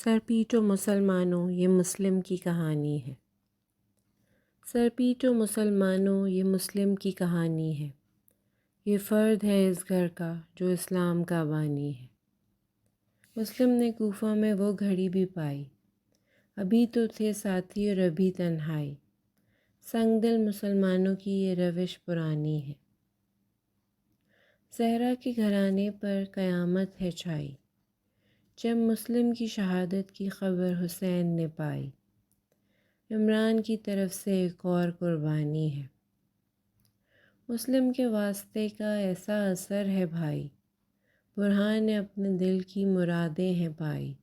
سر پیٹو مسلمانوں یہ مسلم کی کہانی ہے۔ سر پیٹو مسلمانوں یہ مسلم کی کہانی ہے۔ یہ فرد ہے اس گھر کا جو اسلام کا بانی ہے۔ مسلم نے کوفہ میں وہ گھڑی بھی پائی، ابھی تو تھے ساتھی اور ابھی تنہائی۔ سنگ دل مسلمانوں کی یہ روش پرانی ہے۔ زہرا کے گھرانے پر قیامت ہے چھائی، جب مسلم کی شہادت کی خبر حسین نے پائی۔ عمران کی طرف سے ایک اور قربانی ہے۔ مسلم کے واسطے کا ایسا اثر ہے بھائی، برہان نے اپنے دل کی مرادیں ہیں پائی۔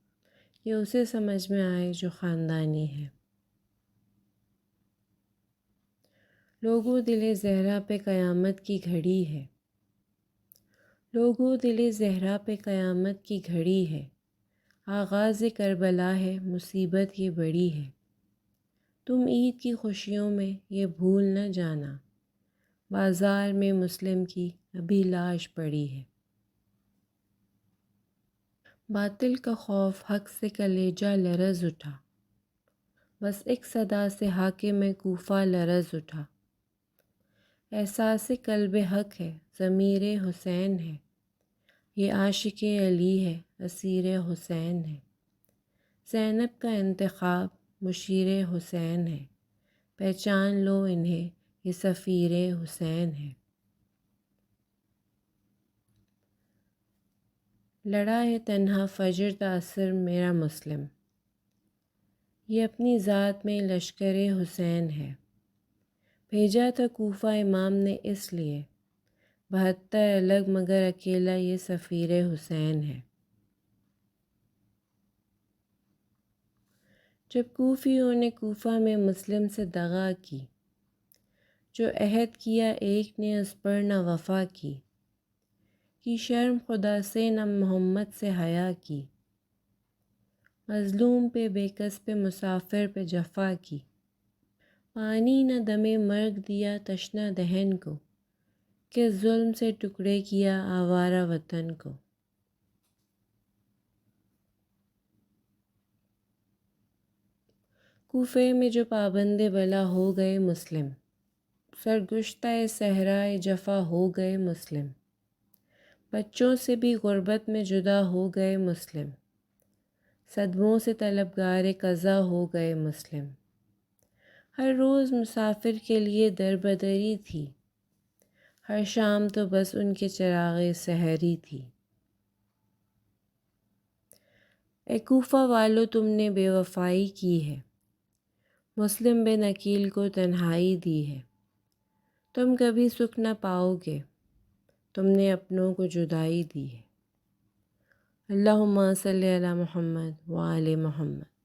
یہ اسے سمجھ میں آئے جو خاندانی ہے۔ لوگوں دل زہرا پہ قیامت کی گھڑی ہے۔ لوگوں دل زہرا پہ قیامت کی گھڑی ہے۔ آغاز کربلا ہے، مصیبت یہ بڑی ہے۔ تم عید کی خوشیوں میں یہ بھول نہ جانا، بازار میں مسلم کی ابھی لاش پڑی ہے۔ باطل کا خوف حق سے کلیجہ لرز اٹھا، بس ایک صدا سے حاکم کوفہ لرز اٹھا۔ احساس قلب حق ہے، ضمیر حسین ہے، یہ عاشق علی ہے، اسیر حسین ہے۔ زینب کا انتخاب مشیر حسین ہے، پہچان لو انہیں یہ سفیر حسین ہے۔ لڑا ہے تنہا فجر تاثر میرا مسلم، یہ اپنی ذات میں لشکر حسین ہے۔ بھیجا تھا کوفہ امام نے اس لیے، 72 الگ مگر اکیلا یہ سفیر حسین ہے۔ جب کوفیوں نے کوفہ میں مسلم سے دغا کی، جو عہد کیا ایک نے اس پر نہ وفا کی شرم خدا سے نہ محمد سے حیا کی، مظلوم پہ بے کس پہ مسافر پہ جفا کی، پانی نہ دم مرگ دیا تشنہ دہن کو، کہ ظلم سے ٹکڑے کیا آوارہ وطن کو۔ کوفے میں جو پابند بلا ہو گئے مسلم، سرگشتہ صحرائے جفا ہو گئے مسلم۔ بچوں سے بھی غربت میں جدا ہو گئے مسلم، صدموں سے طلبگار قضا ہو گئے مسلم۔ ہر روز مسافر کے لیے در بدری تھی، ہر شام تو بس ان کے چراغ سحری تھی۔ اے کوفہ والو تم نے بے وفائی کی ہے، مسلم بن عقیل کو تنہائی دی ہے۔ تم کبھی سکھ نہ پاؤ گے، تم نے اپنوں کو جدائی دی ہے۔ اللہم صلی علی محمد وآل محمد۔